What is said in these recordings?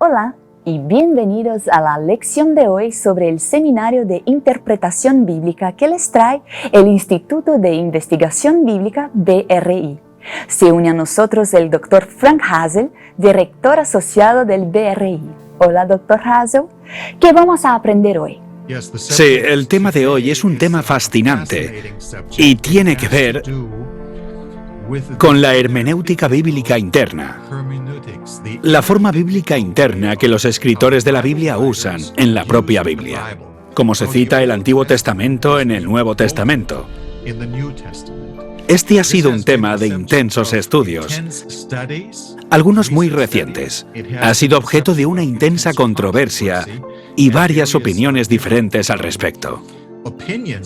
Hola y bienvenidos a la lección de hoy sobre el Seminario de Interpretación Bíblica que les trae el Instituto de Investigación Bíblica BRI. Se une a nosotros el Dr. Frank Hazel, director asociado del BRI. Hola, Dr. Hazel. ¿Qué vamos a aprender hoy? Sí, el tema de hoy es un tema fascinante y tiene que ver con la hermenéutica bíblica interna. La forma bíblica interna que los escritores de la Biblia usan en la propia Biblia, como se cita el Antiguo Testamento en el Nuevo Testamento. Este ha sido un tema de intensos estudios, algunos muy recientes. Ha sido objeto de una intensa controversia y varias opiniones diferentes al respecto.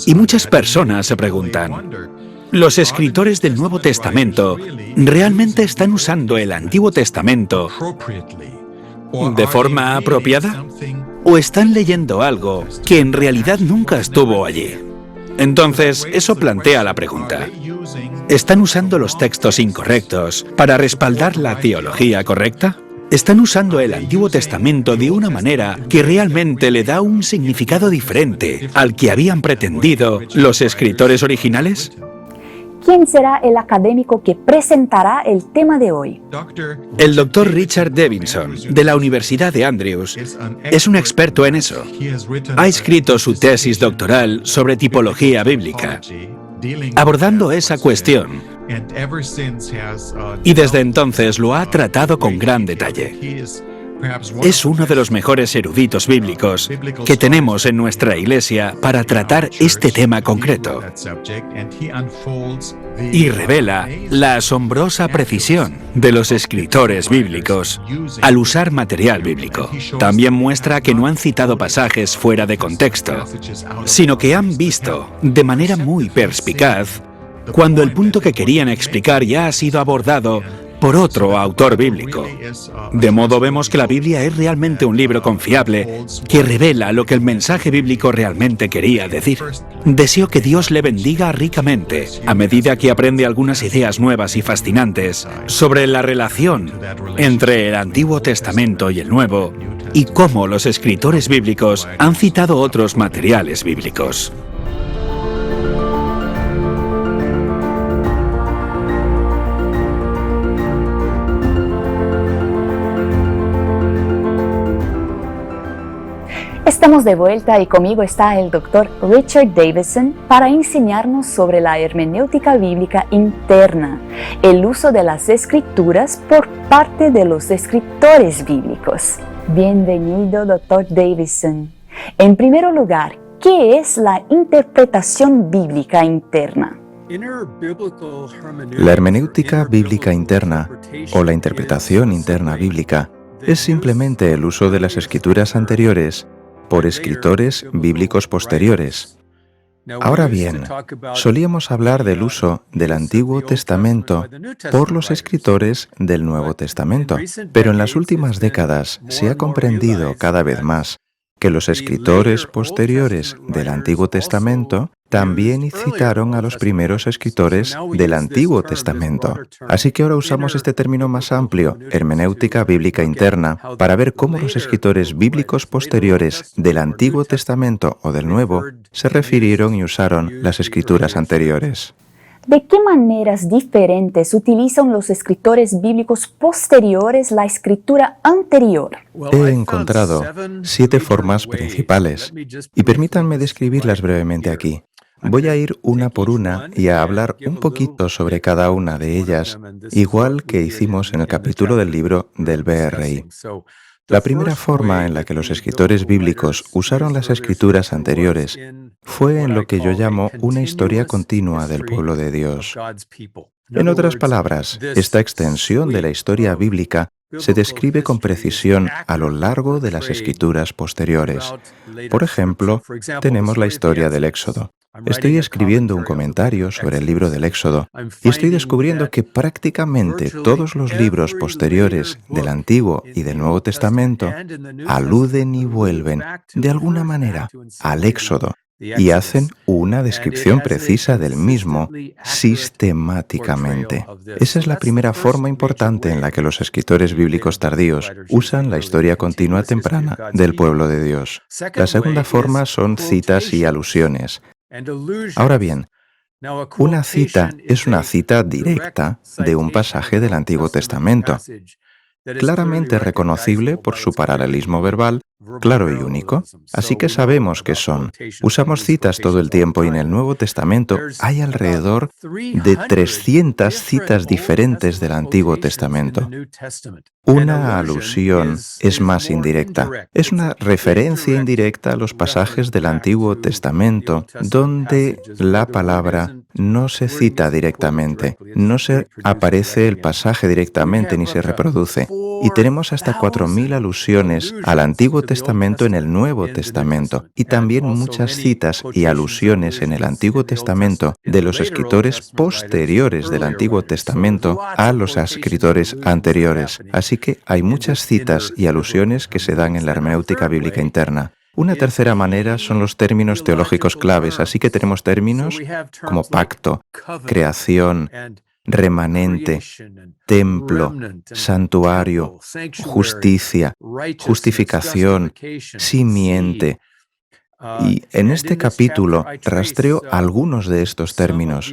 Y muchas personas se preguntan, ¿los escritores del Nuevo Testamento realmente están usando el Antiguo Testamento de forma apropiada? ¿O están leyendo algo que en realidad nunca estuvo allí? Entonces, eso plantea la pregunta. ¿Están usando los textos incorrectos para respaldar la teología correcta? ¿Están usando el Antiguo Testamento de una manera que realmente le da un significado diferente al que habían pretendido los escritores originales? ¿Quién será el académico que presentará el tema de hoy? El Dr. Richard Davidson, de la Universidad de Andrews, es un experto en eso. Ha escrito su tesis doctoral sobre tipología bíblica, abordando esa cuestión, y desde entonces lo ha tratado con gran detalle. Es uno de los mejores eruditos bíblicos que tenemos en nuestra iglesia para tratar este tema concreto. Y revela la asombrosa precisión de los escritores bíblicos al usar material bíblico. También muestra que no han citado pasajes fuera de contexto, sino que han visto, de manera muy perspicaz, cuando el punto que querían explicar ya ha sido abordado por otro autor bíblico. De modo vemos que la Biblia es realmente un libro confiable que revela lo que el mensaje bíblico realmente quería decir. Deseo que Dios le bendiga ricamente a medida que aprende algunas ideas nuevas y fascinantes sobre la relación entre el Antiguo Testamento y el Nuevo y cómo los escritores bíblicos han citado otros materiales bíblicos. Estamos de vuelta y conmigo está el Dr. Richard Davidson para enseñarnos sobre la hermenéutica bíblica interna, el uso de las escrituras por parte de los escritores bíblicos. Bienvenido, Dr. Davidson. En primer lugar, ¿qué es la interpretación bíblica interna? La hermenéutica bíblica interna, o la interpretación interna bíblica, es simplemente el uso de las escrituras anteriores por escritores bíblicos posteriores. Ahora bien, solíamos hablar del uso del Antiguo Testamento por los escritores del Nuevo Testamento, pero en las últimas décadas se ha comprendido cada vez más que los escritores posteriores del Antiguo Testamento también citaron a los primeros escritores del Antiguo Testamento. Así que ahora usamos este término más amplio, hermenéutica bíblica interna, para ver cómo los escritores bíblicos posteriores del Antiguo Testamento o del Nuevo se refirieron y usaron las escrituras anteriores. ¿De qué maneras diferentes utilizan los escritores bíblicos posteriores la escritura anterior? He encontrado 7 formas principales, y permítanme describirlas brevemente aquí. Voy a ir una por una y a hablar un poquito sobre cada una de ellas, igual que hicimos en el capítulo del libro del BRI. La primera forma en la que los escritores bíblicos usaron las escrituras anteriores fue en lo que yo llamo una historia continua del pueblo de Dios. En otras palabras, esta extensión de la historia bíblica se describe con precisión a lo largo de las escrituras posteriores. Por ejemplo, tenemos la historia del Éxodo. Estoy escribiendo un comentario sobre el libro del Éxodo y estoy descubriendo que prácticamente todos los libros posteriores del Antiguo y del Nuevo Testamento aluden y vuelven, de alguna manera, al Éxodo, y hacen una descripción precisa del mismo sistemáticamente. Esa es la primera forma importante en la que los escritores bíblicos tardíos usan la historia continua temprana del pueblo de Dios. La segunda forma son citas y alusiones. Ahora bien, una cita es una cita directa de un pasaje del Antiguo Testamento, claramente reconocible por su paralelismo verbal, claro y único. Así que sabemos qué son. Usamos citas todo el tiempo y en el Nuevo Testamento hay alrededor de 300 citas diferentes del Antiguo Testamento. Una alusión es más indirecta. Es una referencia indirecta a los pasajes del Antiguo Testamento donde la palabra no se cita directamente, no se aparece el pasaje directamente ni se reproduce. Y tenemos hasta 4.000 alusiones al Antiguo Testamento en el Nuevo Testamento, y también muchas citas y alusiones en el Antiguo Testamento de los escritores posteriores del Antiguo Testamento a los escritores anteriores. Así que hay muchas citas y alusiones que se dan en la hermenéutica bíblica interna. Una tercera manera son los términos teológicos claves, así que tenemos términos como pacto, creación, remanente, templo, santuario, justicia, justificación, simiente. Y en este capítulo rastreo algunos de estos términos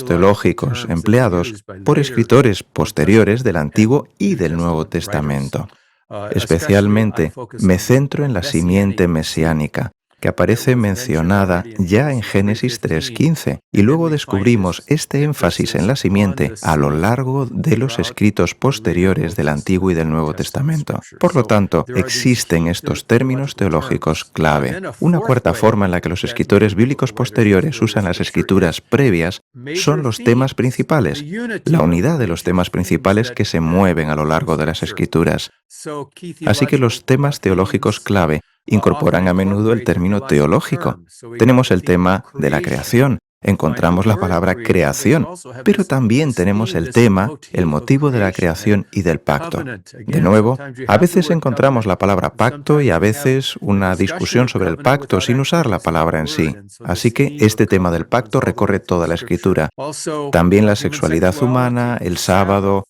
teológicos empleados por escritores posteriores del Antiguo y del Nuevo Testamento. Especialmente me centro en la simiente mesiánica, que aparece mencionada ya en Génesis 3:15, y luego descubrimos este énfasis en la simiente a lo largo de los escritos posteriores del Antiguo y del Nuevo Testamento. Por lo tanto, existen estos términos teológicos clave. Una cuarta forma en la que los escritores bíblicos posteriores usan las escrituras previas son los temas principales, la unidad de los temas principales que se mueven a lo largo de las escrituras. Así que los temas teológicos clave incorporan a menudo el término teológico. Tenemos el tema de la creación, encontramos la palabra creación, pero también tenemos el tema, el motivo de la creación y del pacto. De nuevo, a veces encontramos la palabra pacto y a veces una discusión sobre el pacto sin usar la palabra en sí. Así que este tema del pacto recorre toda la Escritura. También la sexualidad humana, el sábado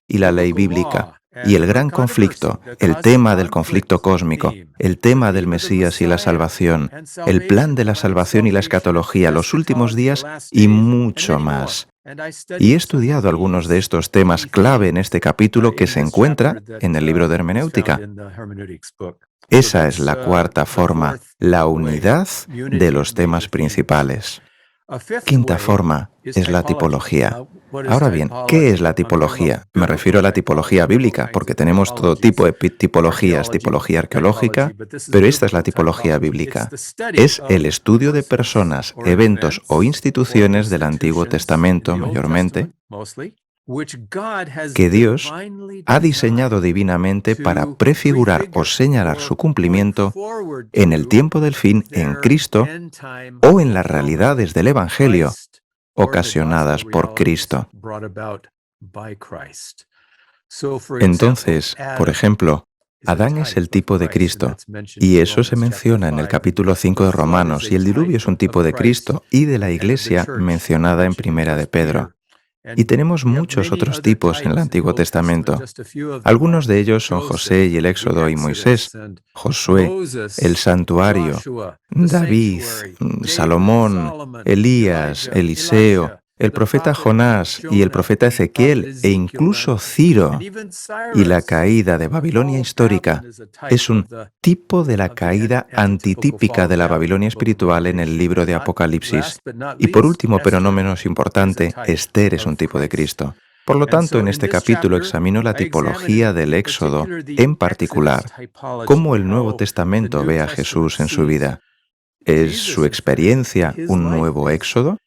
y la ley bíblica. Y el gran conflicto, el tema del conflicto cósmico, el tema del Mesías y la salvación, el plan de la salvación y la escatología, los últimos días y mucho más. Y he estudiado algunos de estos temas clave en este capítulo que se encuentra en el libro de hermenéutica. Esa es la cuarta forma, la unidad de los temas principales. Quinta forma es la tipología. Ahora bien, ¿qué es la tipología? Me refiero a la tipología bíblica, porque tenemos todo tipo de tipologías, tipología arqueológica, pero esta es la tipología bíblica. Es el estudio de personas, eventos o instituciones del Antiguo Testamento, mayormente, que Dios ha diseñado divinamente para prefigurar o señalar su cumplimiento en el tiempo del fin en Cristo o en las realidades del Evangelio ocasionadas por Cristo. Entonces, por ejemplo, Adán es el tipo de Cristo, y eso se menciona en el capítulo 5 de Romanos, y el diluvio es un tipo de Cristo y de la Iglesia mencionada en Primera de Pedro. Y tenemos muchos otros tipos en el Antiguo Testamento. Algunos de ellos son José y el Éxodo y Moisés, Josué, el santuario, David, Salomón, Elías, Eliseo, el profeta Jonás y el profeta Ezequiel e incluso Ciro. Y la caída de Babilonia histórica es un tipo de la caída antitípica de la Babilonia espiritual en el libro de Apocalipsis. Y por último, pero no menos importante, Esther es un tipo de Cristo. Por lo tanto, en este capítulo examino la tipología del Éxodo, en particular, cómo el Nuevo Testamento ve a Jesús en su vida. ¿Es su experiencia un nuevo Éxodo?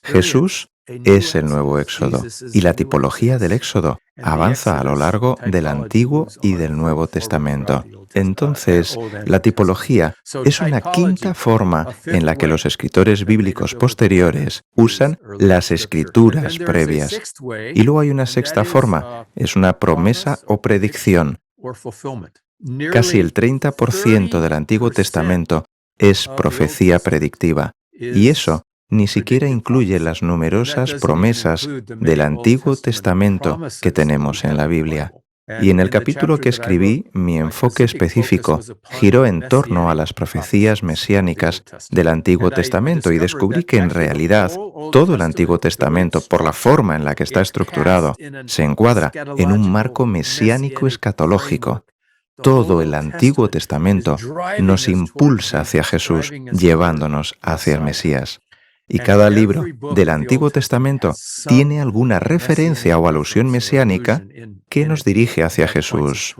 Jesús es el nuevo Éxodo, y la tipología del Éxodo avanza a lo largo del Antiguo y del Nuevo Testamento. Entonces, la tipología es una quinta forma en la que los escritores bíblicos posteriores usan las escrituras previas. Y luego hay una sexta forma, es una promesa o predicción. Casi el 30% del Antiguo Testamento es profecía predictiva. Y eso ni siquiera incluye las numerosas promesas del Antiguo Testamento que tenemos en la Biblia. Y en el capítulo que escribí, mi enfoque específico giró en torno a las profecías mesiánicas del Antiguo Testamento y descubrí que en realidad todo el Antiguo Testamento, por la forma en la que está estructurado, se encuadra en un marco mesiánico escatológico. Todo el Antiguo Testamento nos impulsa hacia Jesús, llevándonos hacia el Mesías. Y cada libro del Antiguo Testamento tiene alguna referencia o alusión mesiánica que nos dirige hacia Jesús.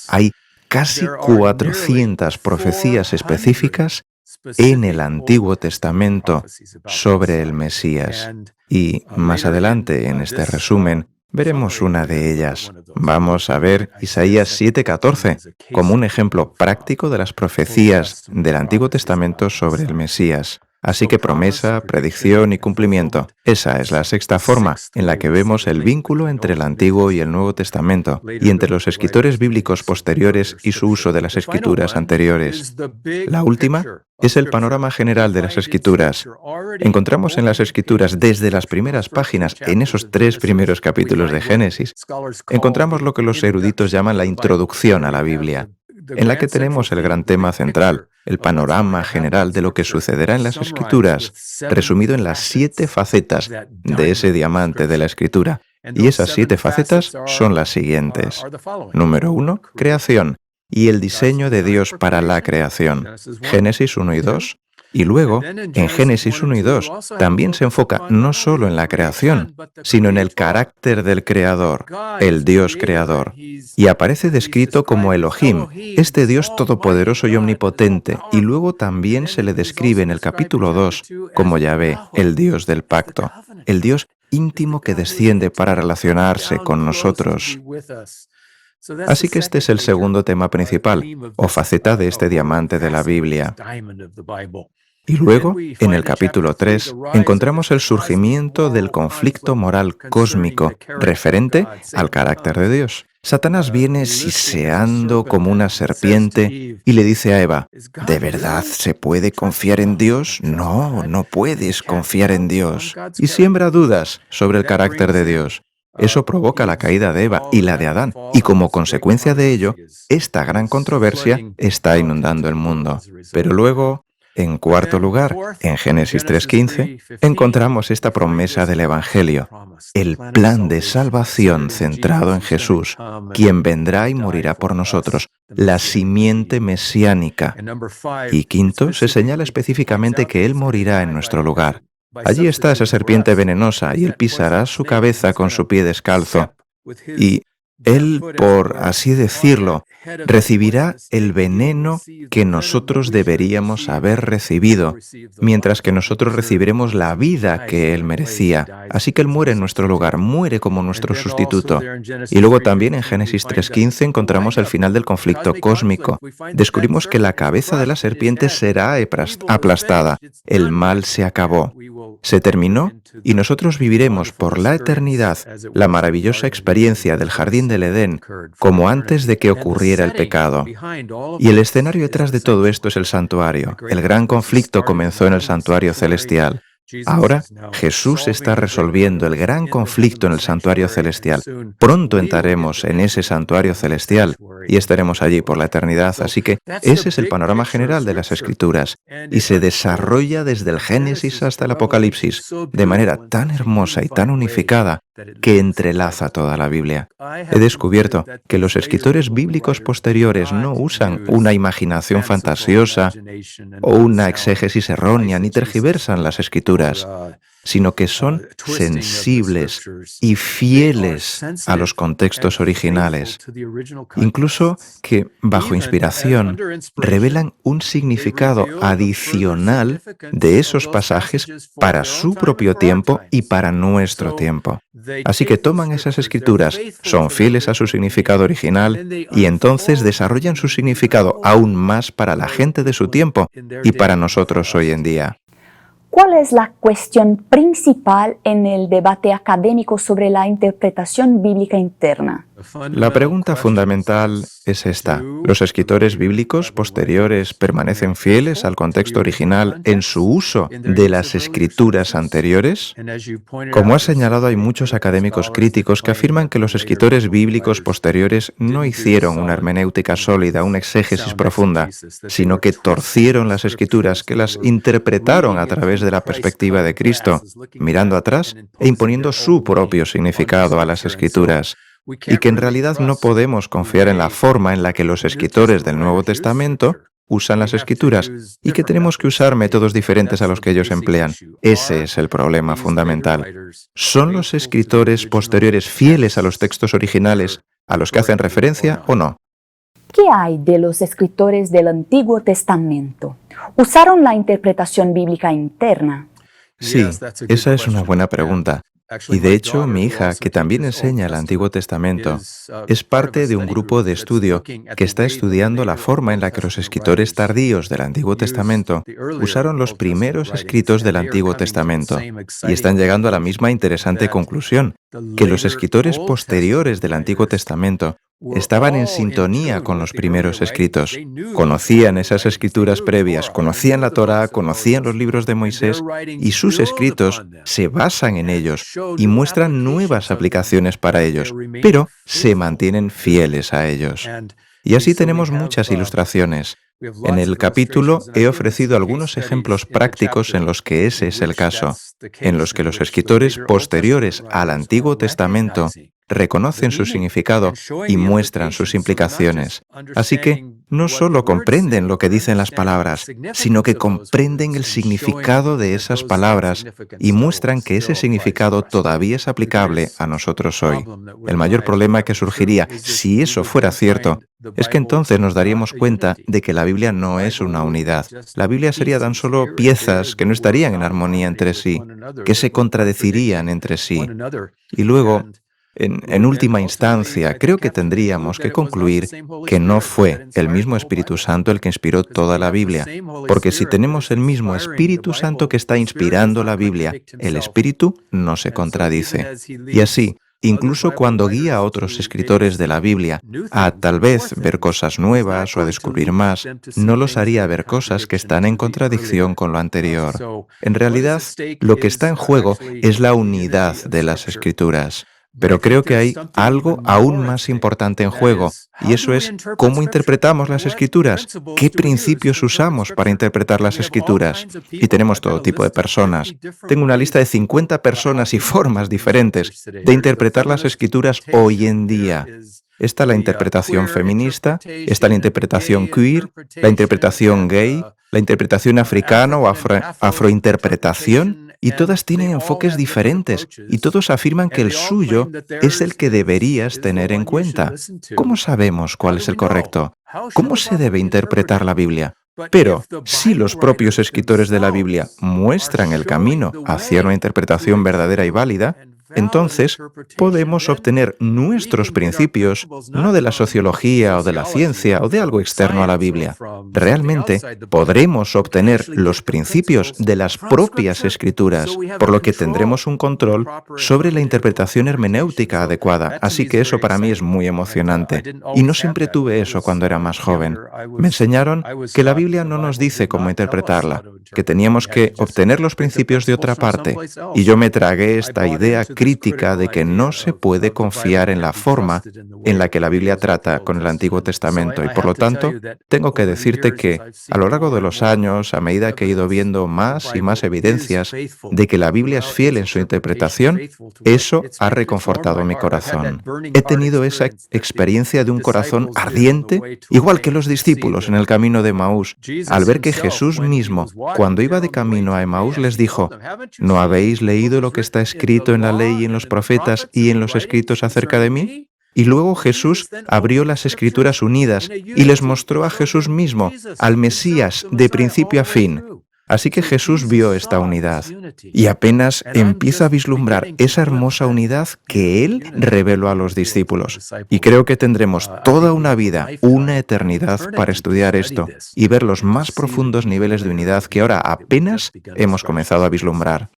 Hay casi 400 profecías específicas en el Antiguo Testamento sobre el Mesías. Y más adelante, en este resumen, veremos una de ellas. Vamos a ver Isaías 7:14 como un ejemplo práctico de las profecías del Antiguo Testamento sobre el Mesías. Así que promesa, predicción y cumplimiento. Esa es la sexta forma en la que vemos el vínculo entre el Antiguo y el Nuevo Testamento, y entre los escritores bíblicos posteriores y su uso de las escrituras anteriores. La última es el panorama general de las escrituras. Encontramos en las escrituras desde las primeras páginas, en esos 3 primeros capítulos de Génesis, encontramos lo que los eruditos llaman la introducción a la Biblia, en la que tenemos el gran tema central, el panorama general de lo que sucederá en las Escrituras, resumido en las 7 facetas de ese diamante de la Escritura. Y esas 7 facetas son las siguientes. Número 1, creación y el diseño de Dios para la creación. Génesis 1 y 2. Y luego, en Génesis 1 y 2, también se enfoca no solo en la creación, sino en el carácter del Creador, el Dios Creador. Y aparece descrito como Elohim, este Dios todopoderoso y omnipotente, y luego también se le describe en el capítulo 2 como Yahvé, el Dios del pacto, el Dios íntimo que desciende para relacionarse con nosotros. Así que este es el segundo tema principal, o faceta de este diamante de la Biblia. Y luego, en el capítulo 3, encontramos el surgimiento del conflicto moral cósmico referente al carácter de Dios. Satanás viene siseando como una serpiente y le dice a Eva, ¿de verdad se puede confiar en Dios? No, no puedes confiar en Dios. Y siembra dudas sobre el carácter de Dios. Eso provoca la caída de Eva y la de Adán, y como consecuencia de ello, esta gran controversia está inundando el mundo. Pero luego, en cuarto lugar, en Génesis 3:15, encontramos esta promesa del Evangelio, el plan de salvación centrado en Jesús, quien vendrá y morirá por nosotros, la simiente mesiánica. Y quinto, se señala específicamente que Él morirá en nuestro lugar. Allí está esa serpiente venenosa y Él pisará su cabeza con su pie descalzo. Y Él, por así decirlo, recibirá el veneno que nosotros deberíamos haber recibido, mientras que nosotros recibiremos la vida que Él merecía. Así que Él muere en nuestro lugar, muere como nuestro sustituto. Y luego también en Génesis 3:15 encontramos el final del conflicto cósmico. Descubrimos que la cabeza de la serpiente será aplastada. El mal se acabó. Se terminó y nosotros viviremos por la eternidad la maravillosa experiencia del jardín del Edén, como antes de que ocurriera el pecado. Y el escenario detrás de todo esto es el santuario. El gran conflicto comenzó en el santuario celestial. Ahora, Jesús está resolviendo el gran conflicto en el santuario celestial. Pronto entraremos en ese santuario celestial y estaremos allí por la eternidad. Así que ese es el panorama general de las Escrituras y se desarrolla desde el Génesis hasta el Apocalipsis de manera tan hermosa y tan unificada que entrelaza toda la Biblia. He descubierto que los escritores bíblicos posteriores no usan una imaginación fantasiosa o una exégesis errónea ni tergiversan las Escrituras, sino que son sensibles y fieles a los contextos originales, incluso que, bajo inspiración, revelan un significado adicional de esos pasajes para su propio tiempo y para nuestro tiempo. Así que toman esas escrituras, son fieles a su significado original y entonces desarrollan su significado aún más para la gente de su tiempo y para nosotros hoy en día. ¿Cuál es la cuestión principal en el debate académico sobre la interpretación bíblica interna? La pregunta fundamental es esta. ¿Los escritores bíblicos posteriores permanecen fieles al contexto original en su uso de las escrituras anteriores? Como has señalado, hay muchos académicos críticos que afirman que los escritores bíblicos posteriores no hicieron una hermenéutica sólida, una exégesis profunda, sino que torcieron las escrituras, que las interpretaron a través de la perspectiva de Cristo, mirando atrás e imponiendo su propio significado a las escrituras. Y que en realidad no podemos confiar en la forma en la que los escritores del Nuevo Testamento usan las escrituras y que tenemos que usar métodos diferentes a los que ellos emplean. Ese es el problema fundamental. ¿Son los escritores posteriores fieles a los textos originales a los que hacen referencia o no? ¿Qué hay de los escritores del Antiguo Testamento? ¿Usaron la interpretación bíblica interna? Sí, esa es una buena pregunta. Y de hecho, mi hija, que también enseña el Antiguo Testamento, es parte de un grupo de estudio que está estudiando la forma en la que los escritores tardíos del Antiguo Testamento usaron los primeros escritos del Antiguo Testamento y están llegando a la misma interesante conclusión, que los escritores posteriores del Antiguo Testamento estaban en sintonía con los primeros escritos. Conocían esas escrituras previas, conocían la Torá, conocían los libros de Moisés y sus escritos se basan en ellos y muestran nuevas aplicaciones para ellos, pero se mantienen fieles a ellos. Y así tenemos muchas ilustraciones. En el capítulo he ofrecido algunos ejemplos prácticos en los que ese es el caso, en los que los escritores posteriores al Antiguo Testamento reconocen su significado y muestran sus implicaciones. Así que no solo comprenden lo que dicen las palabras, sino que comprenden el significado de esas palabras y muestran que ese significado todavía es aplicable a nosotros hoy. El mayor problema que surgiría, si eso fuera cierto, es que entonces nos daríamos cuenta de que la Biblia no es una unidad. La Biblia sería tan solo piezas que no estarían en armonía entre sí, que se contradecirían entre sí. Y luego, en última instancia, creo que tendríamos que concluir que no fue el mismo Espíritu Santo el que inspiró toda la Biblia, porque si tenemos el mismo Espíritu Santo que está inspirando la Biblia, el Espíritu no se contradice. Y así, incluso cuando guía a otros escritores de la Biblia a tal vez ver cosas nuevas o a descubrir más, no los haría ver cosas que están en contradicción con lo anterior. En realidad, lo que está en juego es la unidad de las Escrituras. Pero creo que hay algo aún más importante en juego, y eso es cómo interpretamos las Escrituras, qué principios usamos para interpretar las Escrituras. Y tenemos todo tipo de personas. Tengo una lista de 50 personas y formas diferentes de interpretar las Escrituras hoy en día. Está la interpretación feminista, está la interpretación queer, la interpretación gay, la interpretación africana o afrointerpretación, y todas tienen enfoques diferentes, y todos afirman que el suyo es el que deberías tener en cuenta. ¿Cómo sabemos cuál es el correcto? ¿Cómo se debe interpretar la Biblia? Pero si los propios escritores de la Biblia muestran el camino hacia una interpretación verdadera y válida, entonces podemos obtener nuestros principios no de la sociología o de la ciencia o de algo externo a la Biblia. Realmente podremos obtener los principios de las propias Escrituras, por lo que tendremos un control sobre la interpretación hermenéutica adecuada. Así que eso para mí es muy emocionante. Y no siempre tuve eso cuando era más joven. Me enseñaron que la Biblia no nos dice cómo interpretarla, que teníamos que obtener los principios de otra parte. Y yo me tragué esta idea crítica de que no se puede confiar en la forma en la que la Biblia trata con el Antiguo Testamento, y por lo tanto tengo que decirte que a lo largo de los años, a medida que he ido viendo más y más evidencias de que la Biblia es fiel en su interpretación, eso ha reconfortado mi corazón. He tenido esa experiencia de un corazón ardiente, igual que los discípulos en el camino de Emaús, al ver que Jesús mismo, cuando iba de camino a Emaús, les dijo: ¿no habéis leído lo que está escrito en la ley y en los profetas y en los escritos acerca de mí? Y luego Jesús abrió las Escrituras unidas y les mostró a Jesús mismo, al Mesías, de principio a fin. Así que Jesús vio esta unidad y apenas empieza a vislumbrar esa hermosa unidad que Él reveló a los discípulos. Y creo que tendremos toda una vida, una eternidad para estudiar esto y ver los más profundos niveles de unidad que ahora apenas hemos comenzado a vislumbrar.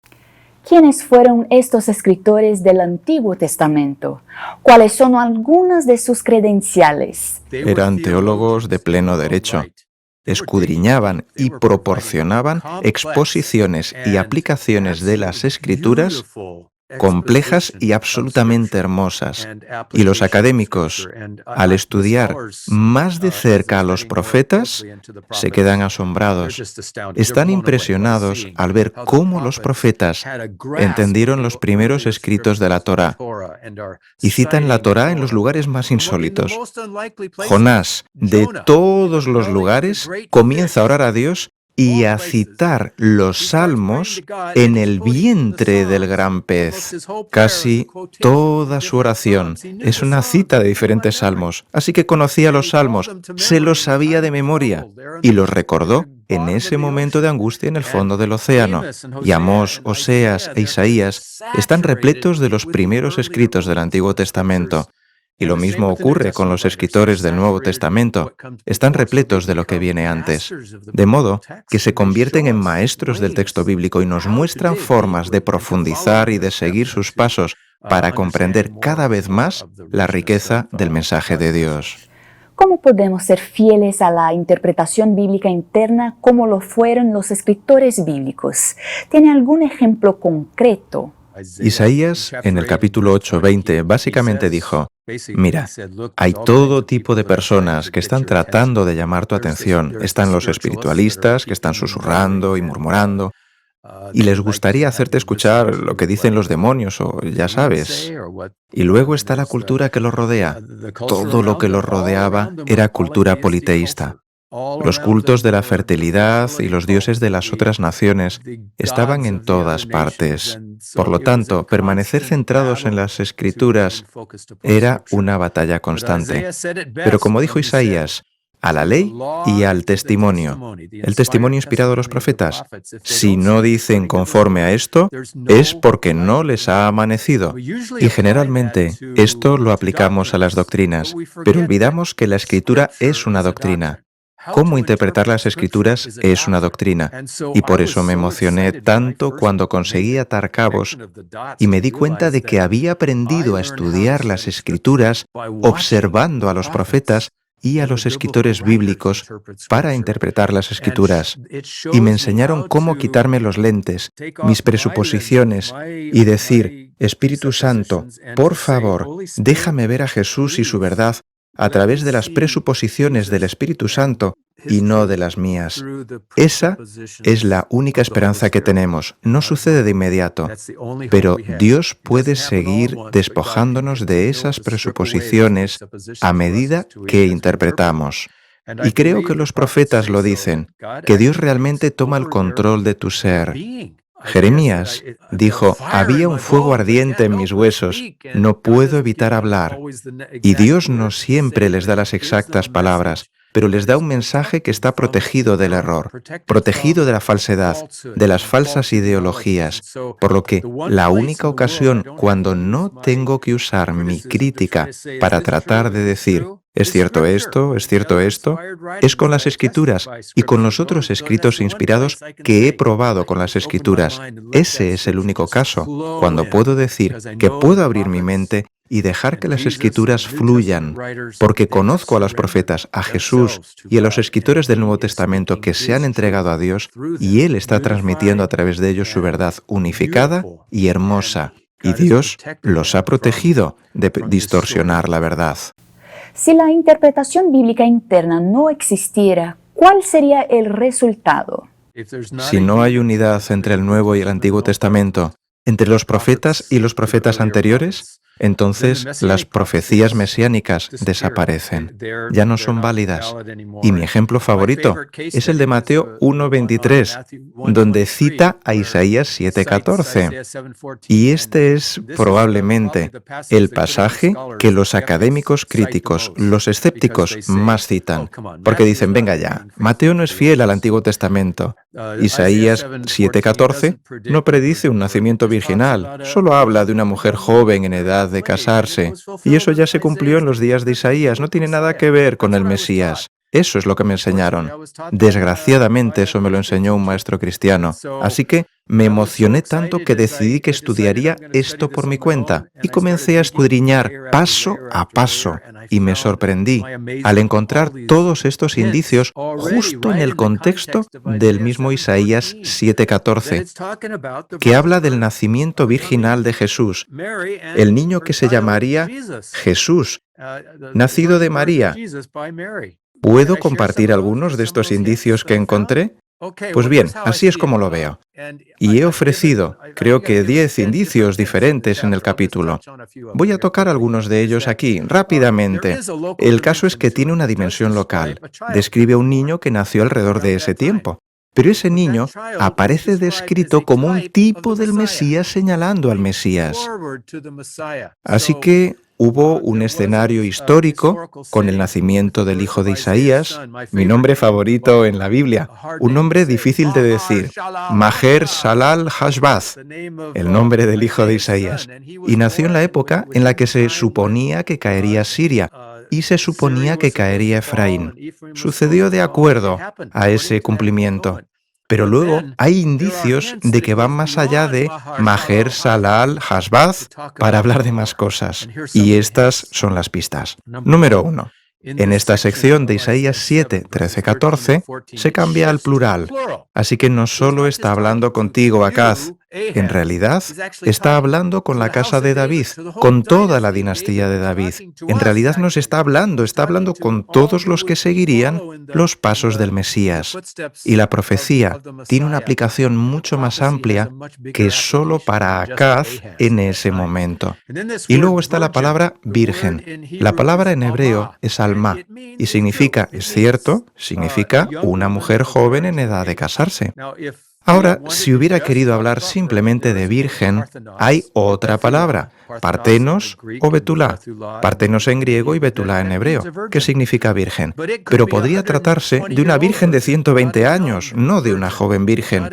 ¿Quiénes fueron estos escritores del Antiguo Testamento? ¿Cuáles son algunas de sus credenciales? Eran teólogos de pleno derecho. Escudriñaban y proporcionaban exposiciones y aplicaciones de las Escrituras complejas y absolutamente hermosas. Y los académicos, al estudiar más de cerca a los profetas, se quedan asombrados. Están impresionados al ver cómo los profetas entendieron los primeros escritos de la Torá y citan la Torá en los lugares más insólitos. Jonás, de todos los lugares, comienza a orar a Dios y a citar los salmos en el vientre del gran pez. Casi toda su oración es una cita de diferentes salmos, así que conocía los salmos, se los sabía de memoria y los recordó en ese momento de angustia en el fondo del océano. Y Amós, Oseas e Isaías están repletos de los primeros escritos del Antiguo Testamento. Y lo mismo ocurre con los escritores del Nuevo Testamento. Están repletos de lo que viene antes. De modo que se convierten en maestros del texto bíblico y nos muestran formas de profundizar y de seguir sus pasos para comprender cada vez más la riqueza del mensaje de Dios. ¿Cómo podemos ser fieles a la interpretación bíblica interna como lo fueron los escritores bíblicos? ¿Tiene algún ejemplo concreto? Isaías, en el capítulo 8:20, básicamente dijo: mira, hay todo tipo de personas que están tratando de llamar tu atención. Están los espiritualistas que están susurrando y murmurando, y les gustaría hacerte escuchar lo que dicen los demonios o ya sabes. Y luego está la cultura que los rodea. Todo lo que los rodeaba era cultura politeísta. Los cultos de la fertilidad y los dioses de las otras naciones estaban en todas partes. Por lo tanto, permanecer centrados en las Escrituras era una batalla constante. Pero como dijo Isaías, a la ley y al testimonio. El testimonio inspirado a los profetas. Si no dicen conforme a esto, es porque no les ha amanecido. Y generalmente esto lo aplicamos a las doctrinas, pero olvidamos que la Escritura es una doctrina. Cómo interpretar las Escrituras es una doctrina, y por eso me emocioné tanto cuando conseguí atar cabos y me di cuenta de que había aprendido a estudiar las Escrituras observando a los profetas y a los escritores bíblicos para interpretar las Escrituras. Y me enseñaron cómo quitarme los lentes, mis presuposiciones, y decir: Espíritu Santo, por favor, déjame ver a Jesús y su verdad a través de las presuposiciones del Espíritu Santo y no de las mías. Esa es la única esperanza que tenemos. No sucede de inmediato, pero Dios puede seguir despojándonos de esas presuposiciones a medida que interpretamos. Y creo que los profetas lo dicen, que Dios realmente toma el control de tu ser. Jeremías dijo: había un fuego ardiente en mis huesos, no puedo evitar hablar. Y Dios no siempre les da las exactas palabras, pero les da un mensaje que está protegido del error, protegido de la falsedad, de las falsas ideologías, por lo que la única ocasión cuando no tengo que usar mi crítica para tratar de decir: ¿es cierto esto? ¿Es cierto esto? Es con las Escrituras y con los otros escritos inspirados que he probado con las Escrituras. Ese es el único caso, cuando puedo decir que puedo abrir mi mente y dejar que las Escrituras fluyan, porque conozco a los profetas, a Jesús y a los escritores del Nuevo Testamento que se han entregado a Dios, y Él está transmitiendo a través de ellos su verdad unificada y hermosa, y Dios los ha protegido de distorsionar la verdad. Si la interpretación bíblica interna no existiera, ¿cuál sería el resultado? Si no hay unidad entre el Nuevo y el Antiguo Testamento, entre los profetas y los profetas anteriores, entonces las profecías mesiánicas desaparecen, ya no son válidas. Y mi ejemplo favorito es el de Mateo 1:23, donde cita a Isaías 7:14. Y este es probablemente el pasaje que los académicos críticos, los escépticos, más citan, porque dicen: venga ya, Mateo no es fiel al Antiguo Testamento. Isaías 7:14 no predice un nacimiento virginal, solo habla de una mujer joven en edad de casarse, y eso ya se cumplió en los días de Isaías, no tiene nada que ver con el Mesías. Eso es lo que me enseñaron. Desgraciadamente eso me lo enseñó un maestro cristiano. Así que me emocioné tanto que decidí que estudiaría esto por mi cuenta y comencé a escudriñar paso a paso y me sorprendí al encontrar todos estos indicios justo en el contexto del mismo Isaías 7:14, que habla del nacimiento virginal de Jesús, el niño que se llamaría Jesús, nacido de María. ¿Puedo compartir algunos de estos indicios que encontré? Pues bien, así es como lo veo. Y he ofrecido, creo que 10 indicios diferentes en el capítulo. Voy a tocar algunos de ellos aquí, rápidamente. El caso es que tiene una dimensión local. Describe a un niño que nació alrededor de ese tiempo. Pero ese niño aparece descrito como un tipo del Mesías señalando al Mesías. Así que hubo un escenario histórico con el nacimiento del hijo de Isaías, mi nombre favorito en la Biblia, un nombre difícil de decir, Maher Shalal Hashbaz, el nombre del hijo de Isaías, y nació en la época en la que se suponía que caería Siria y se suponía que caería Efraín. Sucedió de acuerdo a ese cumplimiento. Pero luego hay indicios de que van más allá de Maher Shalal Hashbaz para hablar de más cosas. Y estas son las pistas. Número 1. En esta sección de Isaías 7, 13, 14 se cambia al plural. Así que no solo está hablando contigo, Acaz. En realidad, está hablando con la casa de David, con toda la dinastía de David. En realidad no se está hablando con todos los que seguirían los pasos del Mesías. Y la profecía tiene una aplicación mucho más amplia que solo para Acaz en ese momento. Y luego está la palabra virgen. La palabra en hebreo es alma y significa, es cierto, significa una mujer joven en edad de casarse. Ahora, si hubiera querido hablar simplemente de virgen, hay otra palabra, partenos o betulá. Partenos en griego y betulá en hebreo, que significa virgen. Pero podría tratarse de una virgen de 120 años, no de una joven virgen,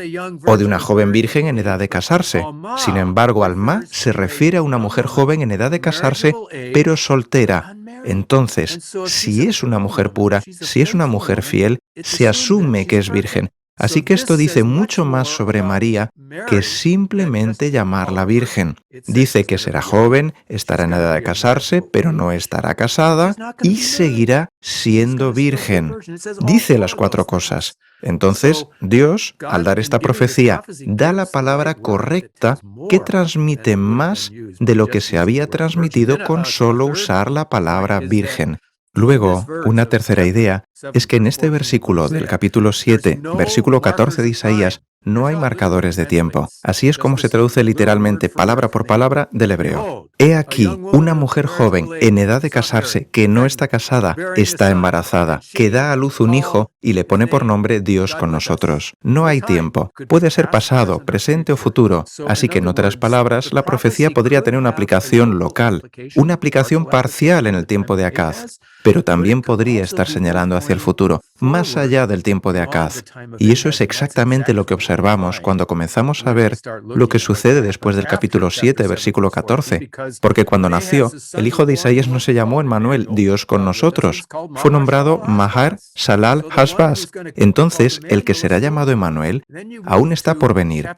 o de una joven virgen en edad de casarse. Sin embargo, alma se refiere a una mujer joven en edad de casarse, pero soltera. Entonces, si es una mujer pura, si es una mujer fiel, se asume que es virgen. Así que esto dice mucho más sobre María que simplemente llamarla virgen. Dice que será joven, estará en edad de casarse, pero no estará casada y seguirá siendo virgen. Dice las 4 cosas. Entonces, Dios, al dar esta profecía, da la palabra correcta que transmite más de lo que se había transmitido con solo usar la palabra virgen. Luego, una tercera idea es que en este versículo del capítulo 7, versículo 14 de Isaías, no hay marcadores de tiempo. Así es como se traduce literalmente palabra por palabra del hebreo. He aquí, una mujer joven en edad de casarse que no está casada, está embarazada, que da a luz un hijo y le pone por nombre Dios con nosotros. No hay tiempo. Puede ser pasado, presente o futuro. Así que en otras palabras, la profecía podría tener una aplicación local, una aplicación parcial en el tiempo de Acaz, pero también podría estar señalando hacia el futuro, más allá del tiempo de Acaz. Y eso es exactamente lo que observamos cuando comenzamos a ver lo que sucede después del capítulo 7, versículo 14. Porque cuando nació, el hijo de Isaías no se llamó Emmanuel, Dios con nosotros. Fue nombrado Maher Shalal Hashbaz. Entonces, el que será llamado Emmanuel aún está por venir.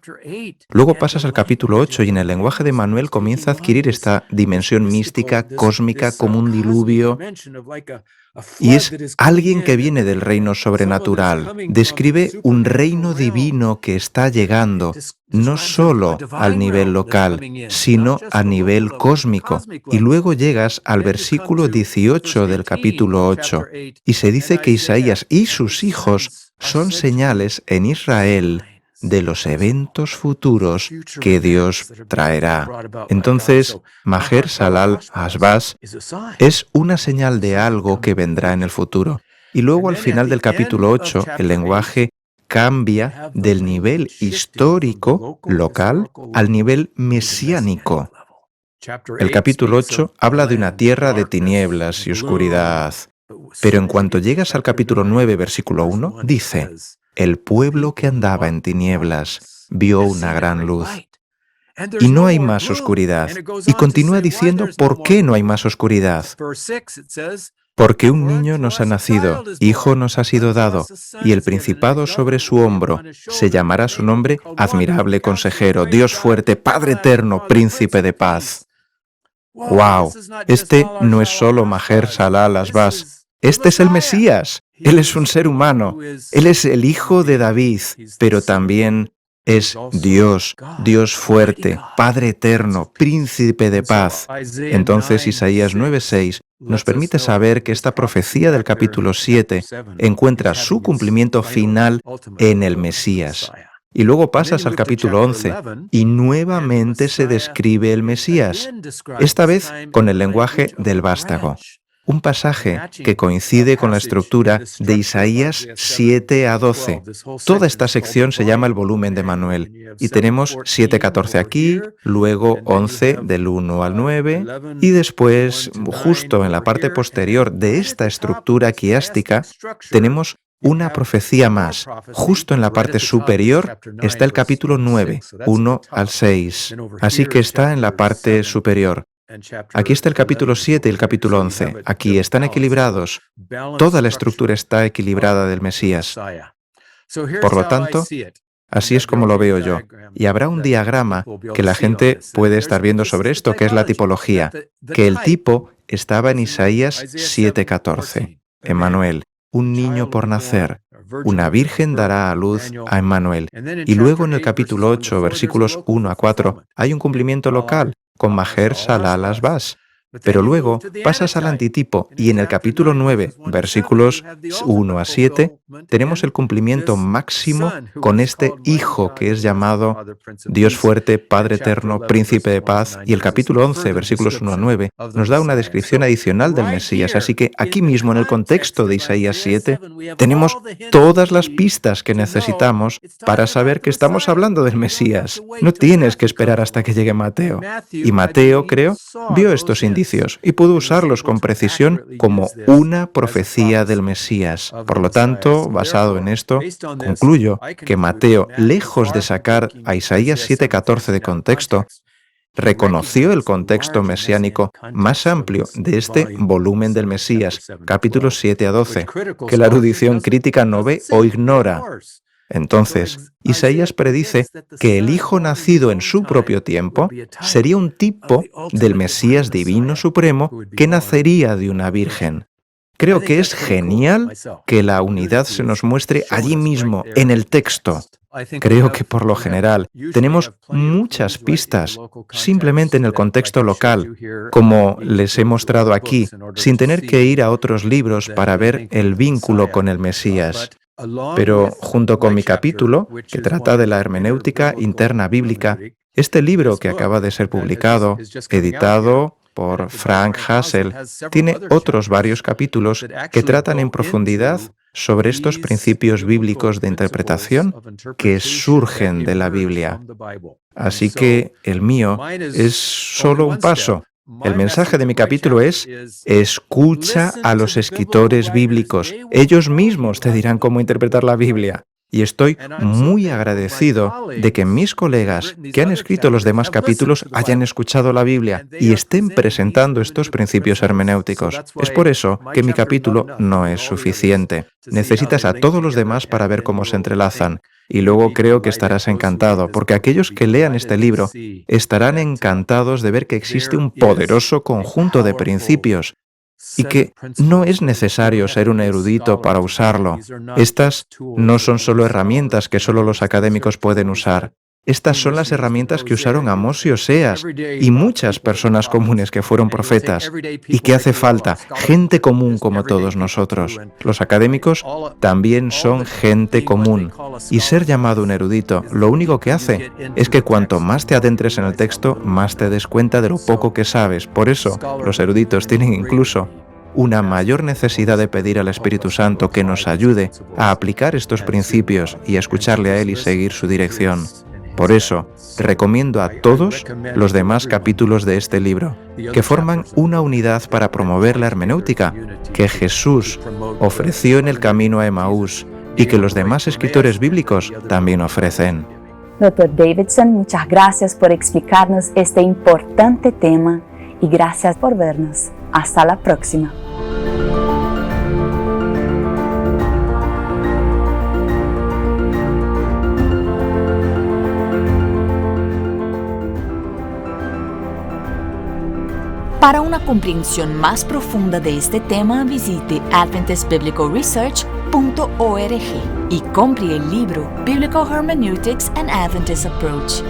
Luego pasas al capítulo 8 y en el lenguaje de Emmanuel comienza a adquirir esta dimensión mística, cósmica, como un diluvio. Y es alguien que viene del reino sobrenatural. Describe un reino divino que está llegando, no solo al nivel local, sino a nivel cósmico. Y luego llegas al versículo 18 del capítulo 8, y se dice que Isaías y sus hijos son señales en Israel de los eventos futuros que Dios traerá. Entonces, Maher Shalal Hashbaz es una señal de algo que vendrá en el futuro. Y luego al final del capítulo 8, el lenguaje cambia del nivel histórico, local, al nivel mesiánico. El capítulo 8 habla de una tierra de tinieblas y oscuridad. Pero en cuanto llegas al capítulo 9, versículo 1, dice: el pueblo que andaba en tinieblas vio una gran luz. Y no hay más oscuridad. Y continúa diciendo por qué no hay más oscuridad. Porque un niño nos ha nacido, hijo nos ha sido dado, y el principado sobre su hombro. Se llamará su nombre Admirable Consejero, Dios fuerte, Padre eterno, Príncipe de paz. ¡Wow! Este no es solo Maher-Shalal Al-Ashbaz. Este es el Mesías. Él es un ser humano. Él es el hijo de David, pero también es Dios, Dios fuerte, Padre eterno, Príncipe de paz. Entonces Isaías 9:6 nos permite saber que esta profecía del capítulo 7 encuentra su cumplimiento final en el Mesías. Y luego pasas al capítulo 11 y nuevamente se describe el Mesías, esta vez con el lenguaje del vástago. Un pasaje que coincide con la estructura de Isaías 7 a 12. Toda esta sección se llama el volumen de Manuel. Y tenemos 7:14 aquí, luego 11 del 1 al 9, y después, justo en la parte posterior de esta estructura quiástica, tenemos una profecía más. Justo en la parte superior está el capítulo 9, 1 al 6. Así que está en la parte superior. Aquí está el capítulo 7 y el capítulo 11. Aquí están equilibrados. Toda la estructura está equilibrada del Mesías. Por lo tanto, así es como lo veo yo. Y habrá un diagrama que la gente puede estar viendo sobre esto, que es la tipología, que el tipo estaba en Isaías 7:14. Emmanuel, un niño por nacer. Una virgen dará a luz a Emmanuel. Y luego en el capítulo 8, versículos 1 a 4, hay un cumplimiento local con Maher-Shalal Al-Ashbaz. Pero luego pasas al antitipo y en el capítulo 9, versículos 1 a 7, tenemos el cumplimiento máximo con este hijo que es llamado Dios fuerte, Padre eterno, Príncipe de paz. Y el capítulo 11, versículos 1 a 9, nos da una descripción adicional del Mesías. Así que aquí mismo en el contexto de Isaías 7, tenemos todas las pistas que necesitamos para saber que estamos hablando del Mesías. No tienes que esperar hasta que llegue Mateo. Y Mateo, creo, vio estos indicios y pudo usarlos con precisión como una profecía del Mesías. Por lo tanto, basado en esto, concluyo que Mateo, lejos de sacar a Isaías 7:14 de contexto, reconoció el contexto mesiánico más amplio de este volumen del Mesías, capítulos 7 a 12, que la erudición crítica no ve o ignora. Entonces, Isaías predice que el Hijo nacido en su propio tiempo sería un tipo del Mesías divino supremo que nacería de una virgen. Creo que es genial que la unidad se nos muestre allí mismo, en el texto. Creo que por lo general tenemos muchas pistas simplemente en el contexto local, como les he mostrado aquí, sin tener que ir a otros libros para ver el vínculo con el Mesías. Pero junto con mi capítulo, que trata de la hermenéutica interna bíblica, este libro que acaba de ser publicado, editado por Frank Hassel, tiene otros varios capítulos que tratan en profundidad sobre estos principios bíblicos de interpretación que surgen de la Biblia. Así que el mío es solo un paso. El mensaje de mi capítulo es: escucha a los escritores bíblicos. Ellos mismos te dirán cómo interpretar la Biblia. Y estoy muy agradecido de que mis colegas que han escrito los demás capítulos hayan escuchado la Biblia y estén presentando estos principios hermenéuticos. Es por eso que mi capítulo no es suficiente. Necesitas a todos los demás para ver cómo se entrelazan. Y luego creo que estarás encantado, porque aquellos que lean este libro estarán encantados de ver que existe un poderoso conjunto de principios y que no es necesario ser un erudito para usarlo. Estas no son solo herramientas que solo los académicos pueden usar. Estas son las herramientas que usaron Amós y Oseas y muchas personas comunes que fueron profetas y que hace falta gente común como todos nosotros. Los académicos también son gente común y ser llamado un erudito lo único que hace es que cuanto más te adentres en el texto, más te des cuenta de lo poco que sabes. Por eso los eruditos tienen incluso una mayor necesidad de pedir al Espíritu Santo que nos ayude a aplicar estos principios y a escucharle a Él y seguir su dirección. Por eso, recomiendo a todos los demás capítulos de este libro, que forman una unidad para promover la hermenéutica que Jesús ofreció en el camino a Emaús y que los demás escritores bíblicos también ofrecen. Dr. Davidson, muchas gracias por explicarnos este importante tema y gracias por vernos. Hasta la próxima. Para una comprensión más profunda de este tema, visite adventistbiblical.research.org y compre el libro Biblical Hermeneutics and Adventist Approach.